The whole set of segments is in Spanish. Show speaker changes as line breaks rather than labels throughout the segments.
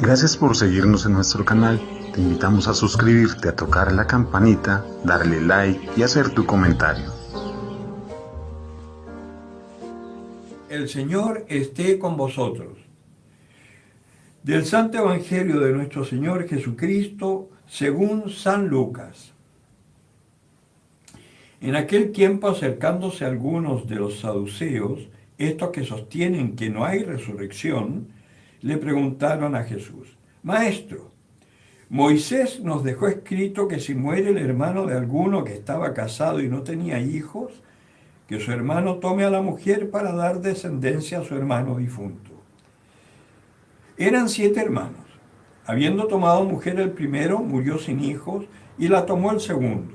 Gracias por seguirnos en nuestro canal. Te invitamos a suscribirte, a tocar la campanita, darle like y hacer tu comentario.
El Señor esté con vosotros. Del Santo Evangelio de nuestro Señor Jesucristo, según San Lucas. En aquel tiempo, acercándose algunos de los saduceos, estos que sostienen que no hay resurrección, le preguntaron a Jesús: Maestro, Moisés nos dejó escrito que si muere el hermano de alguno que estaba casado y no tenía hijos, que su hermano tome a la mujer para dar descendencia a su hermano difunto. Eran 7 hermanos. Habiendo tomado mujer el primero, murió sin hijos, y la tomó el segundo.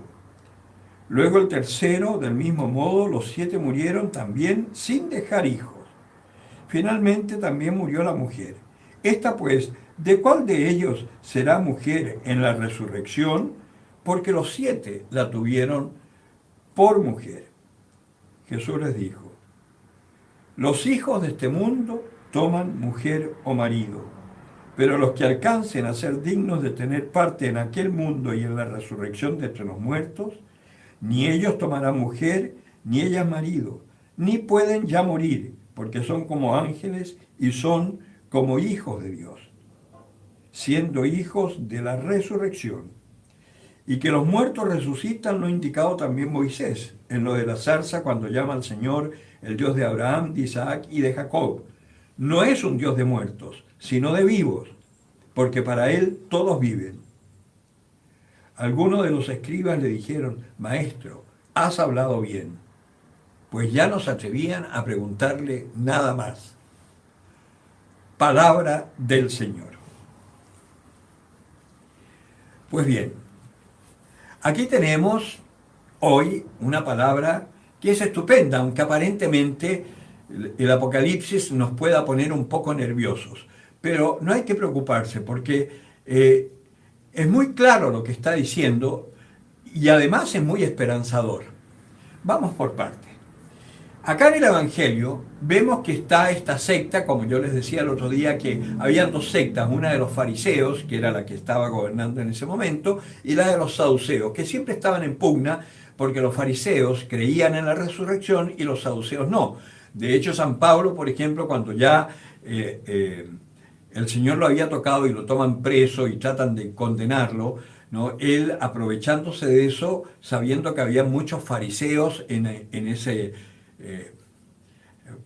Luego el tercero, del mismo modo, los 7 murieron también sin dejar hijos. Finalmente también murió la mujer. Esta pues, ¿de cuál de ellos será mujer en la resurrección? Porque los 7 la tuvieron por mujer. Jesús les dijo: los hijos de este mundo toman mujer o marido, pero los que alcancen a ser dignos de tener parte en aquel mundo y en la resurrección de entre los muertos, ni ellos tomarán mujer, ni ellas marido, ni pueden ya morir, porque son como ángeles y son como hijos de Dios, siendo hijos de la resurrección. Y que los muertos resucitan lo ha indicado también Moisés, en lo de la zarza, cuando llama al Señor el Dios de Abraham, de Isaac y de Jacob. No es un Dios de muertos, sino de vivos, porque para Él todos viven. Algunos de los escribas le dijeron: Maestro, has hablado bien. Pues ya no se atrevían a preguntarle nada más. Palabra del Señor. Pues bien, aquí tenemos hoy una palabra que es estupenda, aunque aparentemente el Apocalipsis nos pueda poner un poco nerviosos. Pero no hay que preocuparse, porque es muy claro lo que está diciendo y además es muy esperanzador. Vamos por partes. Acá en el Evangelio vemos que está esta secta, como yo les decía el otro día, que habían 2 sectas, una de los fariseos, que era la que estaba gobernando en ese momento, y la de los saduceos, que siempre estaban en pugna, porque los fariseos creían en la resurrección y los saduceos no. De hecho, San Pablo, por ejemplo, cuando ya el Señor lo había tocado y lo toman preso y tratan de condenarlo, ¿no? Él, aprovechándose de eso, sabiendo que había muchos fariseos en ese...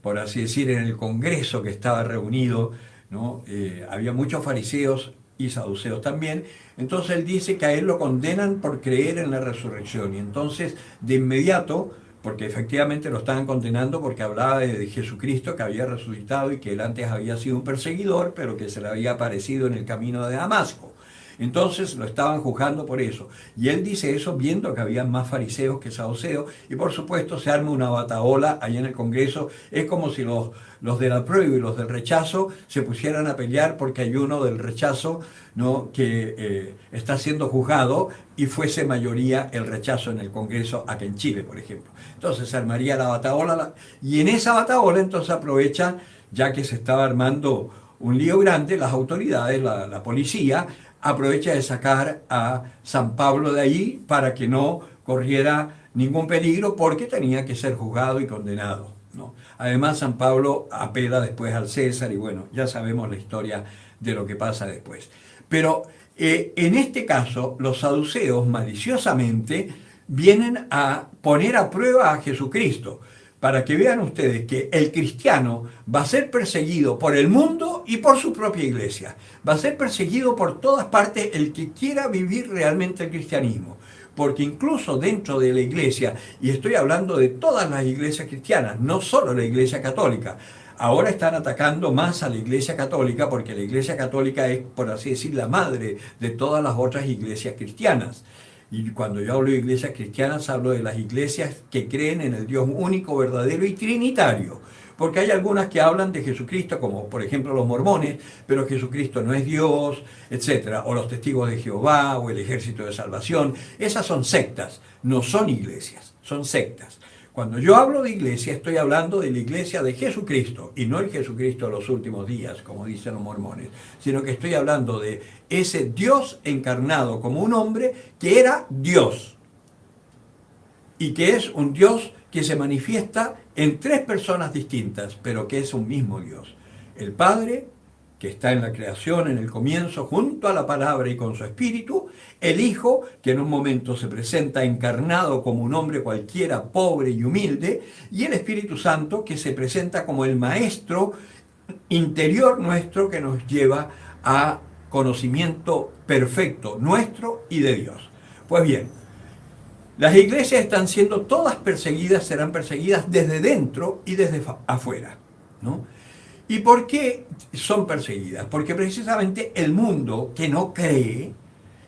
por así decir, en el Congreso que estaba reunido, ¿no? Había muchos fariseos y saduceos también. Entonces él dice que a él lo condenan por creer en la resurrección, y entonces de inmediato, porque efectivamente lo estaban condenando porque hablaba de Jesucristo que había resucitado y que él antes había sido un perseguidor, pero que se le había aparecido en el camino de Damasco. Entonces lo estaban juzgando por eso. Y él dice eso viendo que había más fariseos que saduceos, y por supuesto se arma una batahola allá en el Congreso. Es como si los del apruebo y los del rechazo se pusieran a pelear porque hay uno del rechazo, ¿no?, que está siendo juzgado, y fuese mayoría el rechazo en el Congreso, acá en Chile, por ejemplo. Entonces se armaría la batahola, y en esa batahola entonces aprovechan, ya que se estaba armando un lío grande, las autoridades, la policía, aprovecha de sacar a San Pablo de ahí para que no corriera ningún peligro, porque tenía que ser juzgado y condenado, ¿no? Además, San Pablo apela después al César, y bueno, ya sabemos la historia de lo que pasa después. Pero en este caso, los saduceos maliciosamente vienen a poner a prueba a Jesucristo, para que vean ustedes que el cristiano va a ser perseguido por el mundo y por su propia iglesia. Va a ser perseguido por todas partes el que quiera vivir realmente el cristianismo. Porque incluso dentro de la iglesia, y estoy hablando de todas las iglesias cristianas, no solo la iglesia católica, ahora están atacando más a la iglesia católica, porque la iglesia católica es, por así decir, la madre de todas las otras iglesias cristianas. Y cuando yo hablo de iglesias cristianas, hablo de las iglesias que creen en el Dios único, verdadero y trinitario. Porque hay algunas que hablan de Jesucristo, como por ejemplo los mormones, pero Jesucristo no es Dios, etc. O los testigos de Jehová, o el ejército de salvación. Esas son sectas, no son iglesias, son sectas. Cuando yo hablo de iglesia, estoy hablando de la iglesia de Jesucristo, y no el Jesucristo de los últimos días, como dicen los mormones, sino que estoy hablando de ese Dios encarnado como un hombre que era Dios, y que es un Dios que se manifiesta en tres personas distintas, pero que es un mismo Dios. El Padre, que está en la creación, en el comienzo, junto a la palabra y con su espíritu; el Hijo, que en un momento se presenta encarnado como un hombre cualquiera, pobre y humilde; y el Espíritu Santo, que se presenta como el Maestro interior nuestro, que nos lleva a conocimiento perfecto nuestro y de Dios. Pues bien, las iglesias están siendo todas perseguidas, serán perseguidas desde dentro y desde afuera, ¿no? ¿Y por qué son perseguidas? Porque precisamente el mundo que no cree,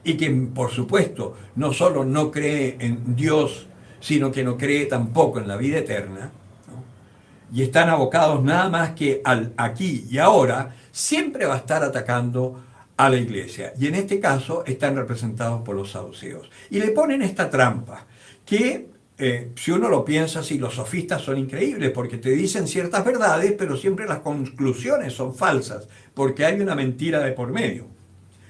y que por supuesto no solo no cree en Dios, sino que no cree tampoco en la vida eterna, ¿no? Y están abocados nada más que al aquí y ahora, siempre va a estar atacando a la iglesia. Y en este caso están representados por los saduceos. Y le ponen esta trampa, que si uno lo piensa así, los sofistas son increíbles, porque te dicen ciertas verdades, pero siempre las conclusiones son falsas, porque hay una mentira de por medio.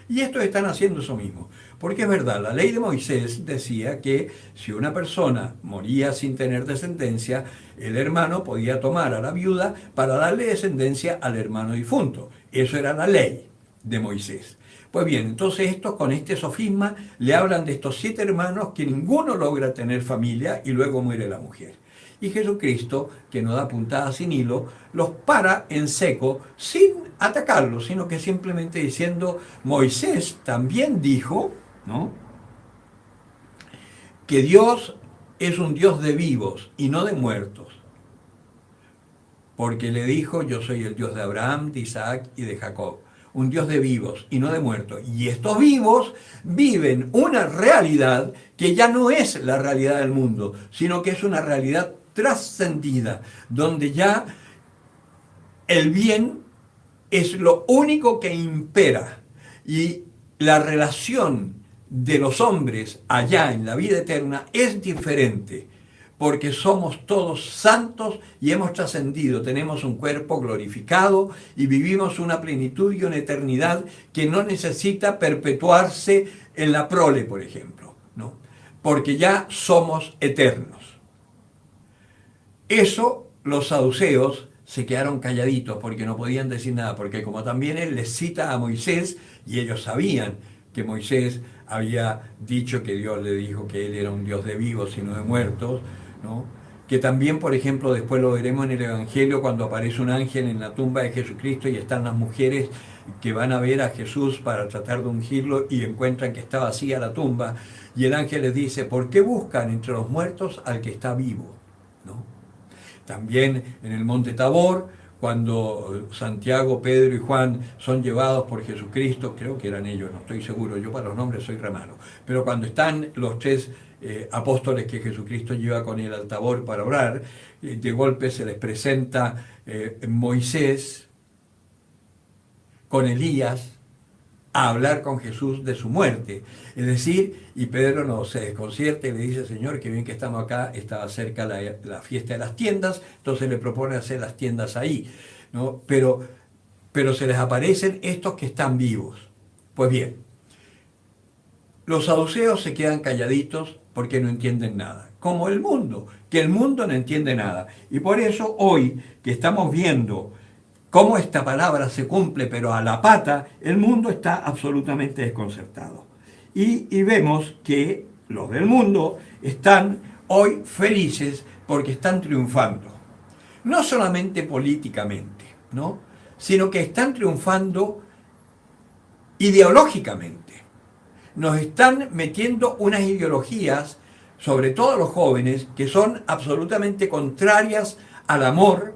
Y estos están haciendo eso mismo. Porque es verdad, la ley de Moisés decía que si una persona moría sin tener descendencia, el hermano podía tomar a la viuda para darle descendencia al hermano difunto. Eso era la ley de Moisés. Pues bien, entonces estos con este sofisma le hablan de estos 7 hermanos que ninguno logra tener familia y luego muere la mujer. Y Jesucristo, que no da puntada sin hilo, los para en seco sin atacarlos, sino que simplemente diciendo: Moisés también dijo, ¿no?, que Dios es un Dios de vivos y no de muertos. Porque le dijo: yo soy el Dios de Abraham, de Isaac y de Jacob. Un Dios de vivos y no de muertos. Y estos vivos viven una realidad que ya no es la realidad del mundo, sino que es una realidad trascendida, donde ya el bien es lo único que impera. Y la relación de los hombres allá en la vida eterna es diferente, porque somos todos santos y hemos trascendido, tenemos un cuerpo glorificado y vivimos una plenitud y una eternidad que no necesita perpetuarse en la prole, por ejemplo, ¿no? Porque ya somos eternos. Eso los saduceos se quedaron calladitos porque no podían decir nada, porque como también él les cita a Moisés, y ellos sabían que Moisés había dicho que Dios le dijo que él era un Dios de vivos y no de muertos, ¿no? Que también, por ejemplo, después lo veremos en el Evangelio, cuando aparece un ángel en la tumba de Jesucristo y están las mujeres que van a ver a Jesús para tratar de ungirlo y encuentran que está vacía la tumba, y el ángel les dice: ¿por qué buscan entre los muertos al que está vivo? ¿No? También en el monte Tabor, cuando Santiago, Pedro y Juan son llevados por Jesucristo, creo que eran ellos, no estoy seguro, yo para los nombres soy re malo, pero cuando están los 3 apóstoles que Jesucristo lleva con él al Tabor para orar, de golpe se les presenta Moisés con Elías a hablar con Jesús de su muerte. Es decir, y Pedro no se desconcierta y le dice: Señor, qué bien que estamos acá, estaba cerca la fiesta de las tiendas, entonces le propone hacer las tiendas ahí, ¿no? Pero se les aparecen estos que están vivos. Pues bien, los saduceos se quedan calladitos porque no entienden nada, como el mundo, que el mundo no entiende nada. Y por eso hoy que estamos viendo cómo esta palabra se cumple, pero a la pata, el mundo está absolutamente desconcertado. Y vemos que los del mundo están hoy felices porque están triunfando. No solamente políticamente, ¿no?, sino que están triunfando ideológicamente. Nos están metiendo unas ideologías, sobre todo los jóvenes, que son absolutamente contrarias al amor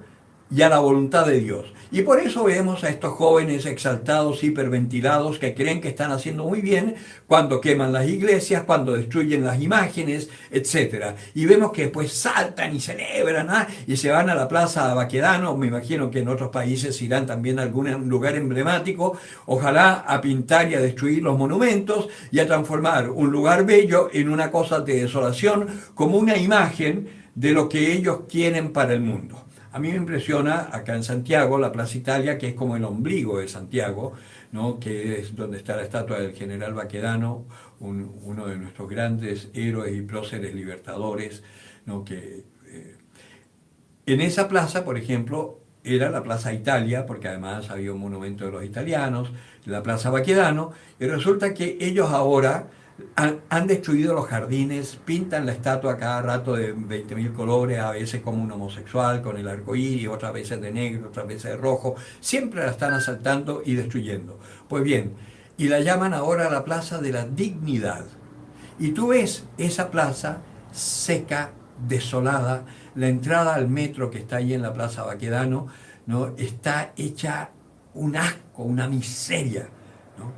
y a la voluntad de Dios. Y por eso vemos a estos jóvenes exaltados, hiperventilados, que creen que están haciendo muy bien cuando queman las iglesias, cuando destruyen las imágenes, etc. Y vemos que después saltan y celebran, y se van a la plaza Baquedano. Me imagino que en otros países irán también a algún lugar emblemático, ojalá a pintar y a destruir los monumentos y a transformar un lugar bello en una cosa de desolación, como una imagen de lo que ellos quieren para el mundo. A mí me impresiona acá en Santiago, la Plaza Italia, que es como el ombligo de Santiago, ¿no? Que es donde está la estatua del general Baquedano, uno de nuestros grandes héroes y próceres libertadores, ¿no? Que, en esa plaza, por ejemplo, era la Plaza Italia, porque además había un monumento de los italianos, la Plaza Baquedano, y resulta que ellos ahora han destruido los jardines, pintan la estatua cada rato de 20.000 colores, a veces como un homosexual con el arco iris, otras veces de negro, otras veces de rojo, siempre la están asaltando y destruyendo. Pues bien, y la llaman ahora la Plaza de la Dignidad. Y tú ves esa plaza seca, desolada, la entrada al metro que está ahí en la Plaza Baquedano, ¿no? Está hecha un asco, una miseria, ¿no?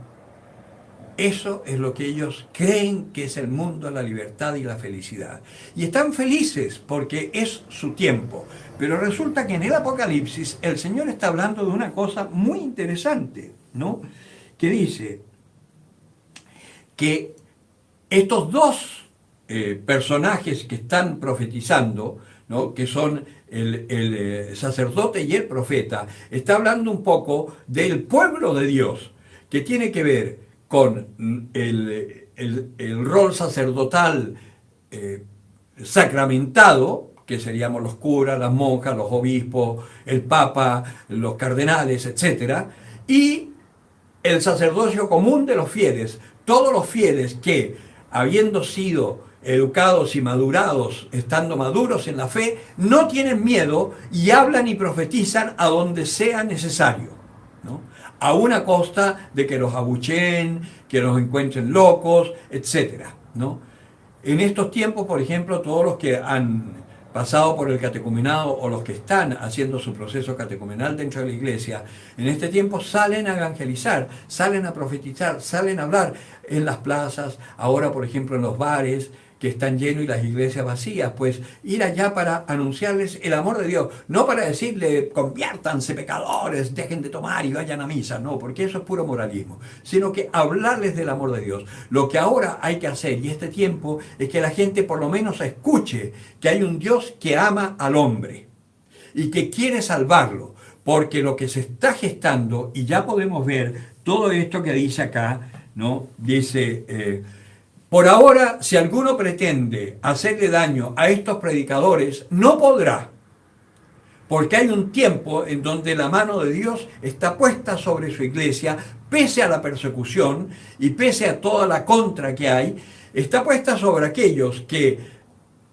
Eso es lo que ellos creen que es el mundo, la libertad y la felicidad. Y están felices porque es su tiempo. Pero resulta que en el Apocalipsis el Señor está hablando de una cosa muy interesante, ¿no? Que dice que estos dos personajes que están profetizando, ¿no? Que son el sacerdote y el profeta, está hablando un poco del pueblo de Dios, que tiene que ver con el rol sacerdotal sacramentado, que seríamos los curas, las monjas, los obispos, el papa, los cardenales, etc., y el sacerdocio común de los fieles, todos los fieles que, habiendo sido educados y madurados, estando maduros en la fe, no tienen miedo y hablan y profetizan a donde sea necesario, ¿no? Aún a costa de que los abucheen, que los encuentren locos, etc., ¿no? En estos tiempos, por ejemplo, todos los que han pasado por el catecumenado o los que están haciendo su proceso catecumenal dentro de la iglesia, en este tiempo salen a evangelizar, salen a profetizar, salen a hablar en las plazas, ahora por ejemplo en los bares que están llenos y las iglesias vacías, pues ir allá para anunciarles el amor de Dios, no para decirle conviértanse pecadores, dejen de tomar y vayan a misa, no, porque eso es puro moralismo, sino que hablarles del amor de Dios. Lo que ahora hay que hacer, y este tiempo, es que la gente por lo menos escuche que hay un Dios que ama al hombre y que quiere salvarlo, porque lo que se está gestando, y ya podemos ver todo esto que dice acá, ¿no? Dice... por ahora, si alguno pretende hacerle daño a estos predicadores, no podrá, porque hay un tiempo en donde la mano de Dios está puesta sobre su iglesia, pese a la persecución y pese a toda la contra que hay, está puesta sobre aquellos que,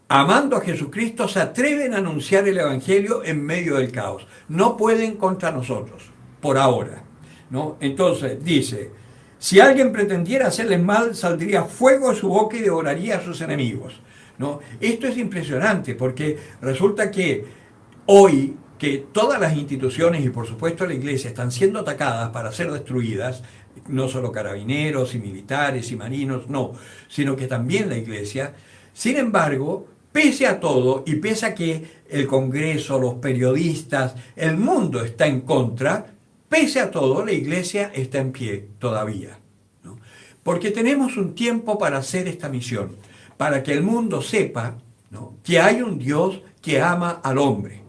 amando a Jesucristo, se atreven a anunciar el Evangelio en medio del caos. No pueden contra nosotros, por ahora, ¿no? Entonces, dice... si alguien pretendiera hacerles mal, saldría fuego de su boca y devoraría a sus enemigos, ¿no? Esto es impresionante porque resulta que hoy que todas las instituciones y por supuesto la iglesia están siendo atacadas para ser destruidas, no solo carabineros y militares y marinos, no, sino que también la iglesia, sin embargo, pese a todo y pese a que el Congreso, los periodistas, el mundo está en contra, pese a todo, la iglesia está en pie todavía, ¿no? Porque tenemos un tiempo para hacer esta misión, para que el mundo sepa, ¿no?, que hay un Dios que ama al hombre.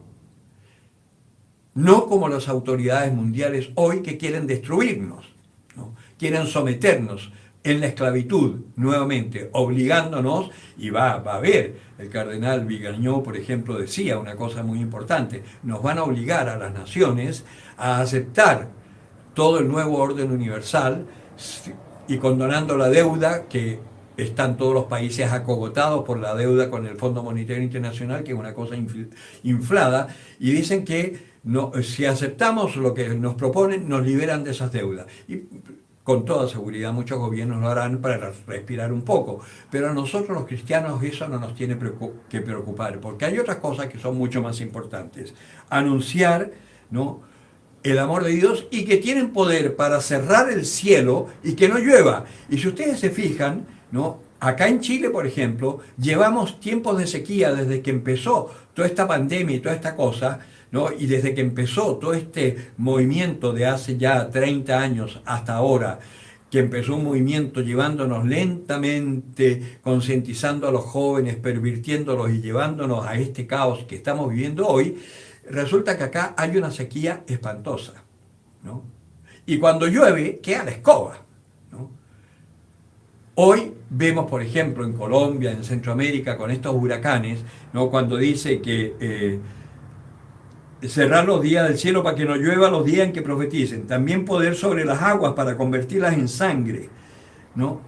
No como las autoridades mundiales hoy que quieren destruirnos, ¿no?, quieren someternos en la esclavitud, nuevamente, obligándonos, y va a haber, el cardenal Vigañó, por ejemplo, decía una cosa muy importante, nos van a obligar a las naciones a aceptar todo el nuevo orden universal y condonando la deuda que están todos los países acogotados por la deuda con el Fondo Monetario Internacional, que es una cosa inflada, y dicen que no, si aceptamos lo que nos proponen, nos liberan de esas deudas. Y con toda seguridad muchos gobiernos lo harán para respirar un poco, pero a nosotros los cristianos eso no nos tiene que preocupar, porque hay otras cosas que son mucho más importantes. Anunciar, ¿no?, el amor de Dios, y que tienen poder para cerrar el cielo y que no llueva. Y si ustedes se fijan, ¿no?, acá en Chile, por ejemplo, llevamos tiempos de sequía desde que empezó toda esta pandemia y toda esta cosa, ¿no?, y desde que empezó todo este movimiento de hace ya 30 años hasta ahora, que empezó un movimiento llevándonos lentamente, concientizando a los jóvenes, pervirtiéndolos y llevándonos a este caos que estamos viviendo hoy, resulta que acá hay una sequía espantosa, ¿no? Y cuando llueve, queda la escoba, ¿no? Hoy vemos, por ejemplo, en Colombia, en Centroamérica, con estos huracanes, ¿no? Cuando dice que cerrar los días del cielo para que no llueva los días en que profeticen, también poder sobre las aguas para convertirlas en sangre, ¿no?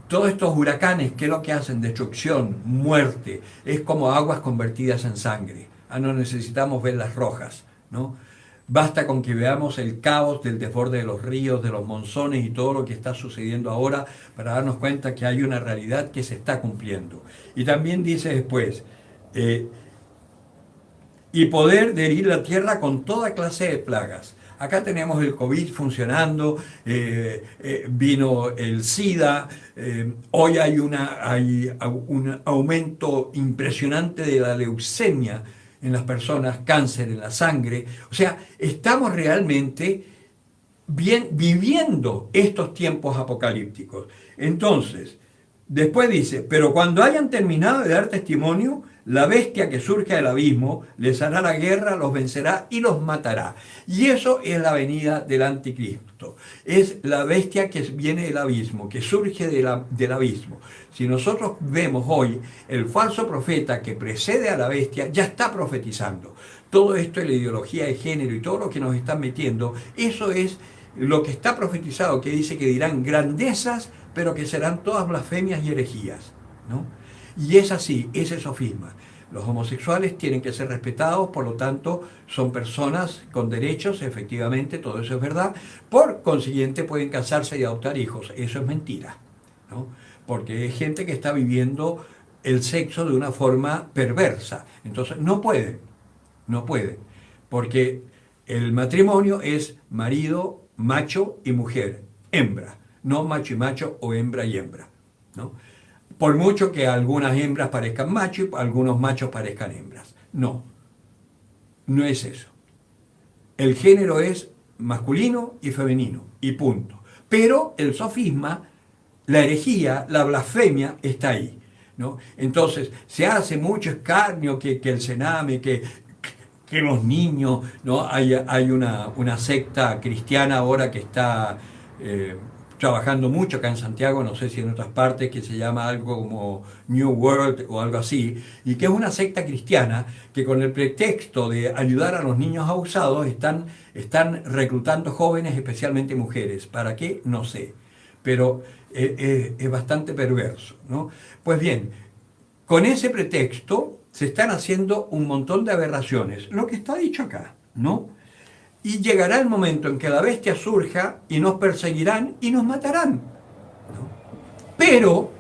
Todos estos huracanes, ¿qué es lo que hacen? Destrucción, muerte, es como aguas convertidas en sangre. No necesitamos verlas rojas, ¿no? Basta con que veamos el caos del desborde de los ríos, de los monzones y todo lo que está sucediendo ahora para darnos cuenta que hay una realidad que se está cumpliendo. Y también dice después, y poder de herir la tierra con toda clase de plagas. Acá tenemos el COVID funcionando, vino el SIDA, hoy hay un aumento impresionante de la leucemia en las personas, cáncer en la sangre. O sea, estamos realmente viviendo estos tiempos apocalípticos. Entonces, después dice, pero cuando hayan terminado de dar testimonio, la bestia que surge del abismo les hará la guerra, los vencerá y los matará. Y eso es la venida del anticristo. Es la bestia que viene del abismo, que surge del abismo. Si nosotros vemos hoy el falso profeta que precede a la bestia, ya está profetizando. Todo esto es la ideología de género y todo lo que nos están metiendo, eso es lo que está profetizado, que dice que dirán grandezas, pero que serán todas blasfemias y herejías, ¿no? Y es así, es el sofisma. Los homosexuales tienen que ser respetados, por lo tanto, son personas con derechos, efectivamente, todo eso es verdad. Por consiguiente, pueden casarse y adoptar hijos. Eso es mentira, ¿no? Porque es gente que está viviendo el sexo de una forma perversa. Entonces, no pueden, porque el matrimonio es marido, macho y mujer, hembra, no macho y macho o hembra y hembra, ¿no? Por mucho que algunas hembras parezcan machos y algunos machos parezcan hembras. No, no es eso. El género es masculino y femenino, y punto. Pero el sofisma, la herejía, la blasfemia está ahí, ¿no? Entonces, se hace mucho escarnio que el cename, que los niños, ¿no? Hay una secta cristiana ahora que está trabajando mucho acá en Santiago, no sé si en otras partes, que se llama algo como New World o algo así, y que es una secta cristiana que con el pretexto de ayudar a los niños abusados están reclutando jóvenes, especialmente mujeres. ¿Para qué? No sé, pero es bastante perverso, ¿no? Pues bien, con ese pretexto se están haciendo un montón de aberraciones, lo que está dicho acá, ¿no? Y llegará el momento en que la bestia surja y nos perseguirán y nos matarán, ¿no? Pero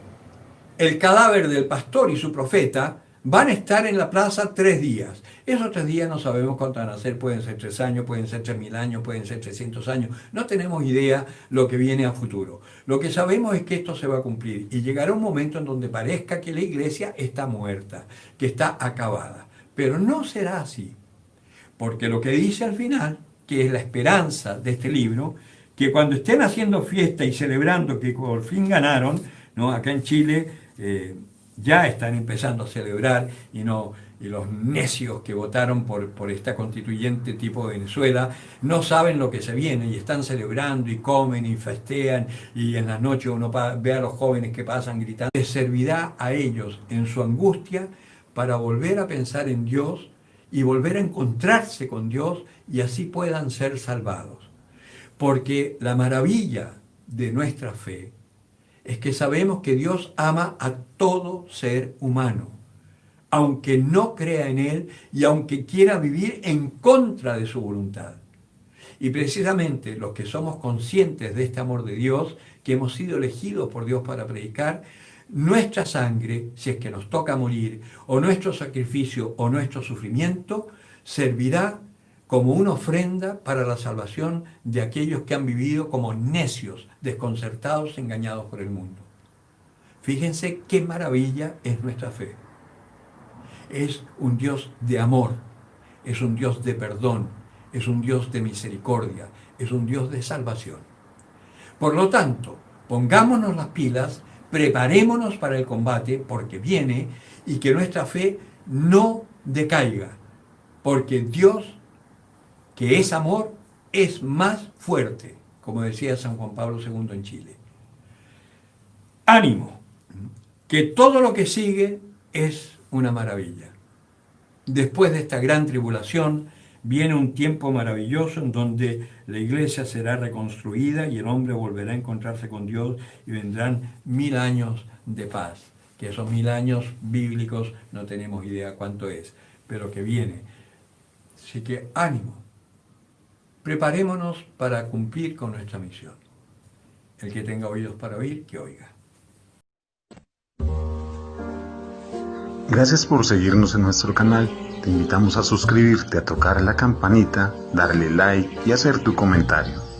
el cadáver del pastor y su profeta van a estar en la plaza 3 días. Esos 3 días no sabemos cuánto van a ser, pueden ser 3 años, pueden ser 3.000 años, pueden ser 300 años. No tenemos idea lo que viene a futuro. Lo que sabemos es que esto se va a cumplir y llegará un momento en donde parezca que la iglesia está muerta, que está acabada. Pero no será así, porque lo que dice al final, que es la esperanza de este libro, que cuando estén haciendo fiesta y celebrando que por fin ganaron, ¿no? Acá en Chile ya están empezando a celebrar y los necios que votaron por esta constituyente tipo de Venezuela no saben lo que se viene y están celebrando y comen y festean, y en las noches uno ve a los jóvenes que pasan gritando. Les servirá a ellos en su angustia para volver a pensar en Dios y volver a encontrarse con Dios y así puedan ser salvados. Porque la maravilla de nuestra fe es que sabemos que Dios ama a todo ser humano, aunque no crea en Él y aunque quiera vivir en contra de su voluntad. Y precisamente los que somos conscientes de este amor de Dios, que hemos sido elegidos por Dios para predicar, nuestra sangre, si es que nos toca morir, o nuestro sacrificio o nuestro sufrimiento, servirá como una ofrenda para la salvación de aquellos que han vivido como necios, desconcertados, engañados por el mundo. Fíjense qué maravilla es nuestra fe. Es un Dios de amor, es un Dios de perdón, es un Dios de misericordia, es un Dios de salvación. Por lo tanto, pongámonos las pilas, preparémonos para el combate, porque viene, y que nuestra fe no decaiga, porque Dios, que es amor, es más fuerte, como decía San Juan Pablo II en Chile. Ánimo, que todo lo que sigue es una maravilla. Después de esta gran tribulación, viene un tiempo maravilloso en donde la iglesia será reconstruida y el hombre volverá a encontrarse con Dios y vendrán 1000 años de paz. Que esos 1000 años bíblicos no tenemos idea cuánto es, pero que viene. Así que ánimo, preparémonos para cumplir con nuestra misión. El que tenga oídos para oír, que oiga.
Gracias por seguirnos en nuestro canal. Te invitamos a suscribirte, a tocar la campanita, darle like y hacer tu comentario.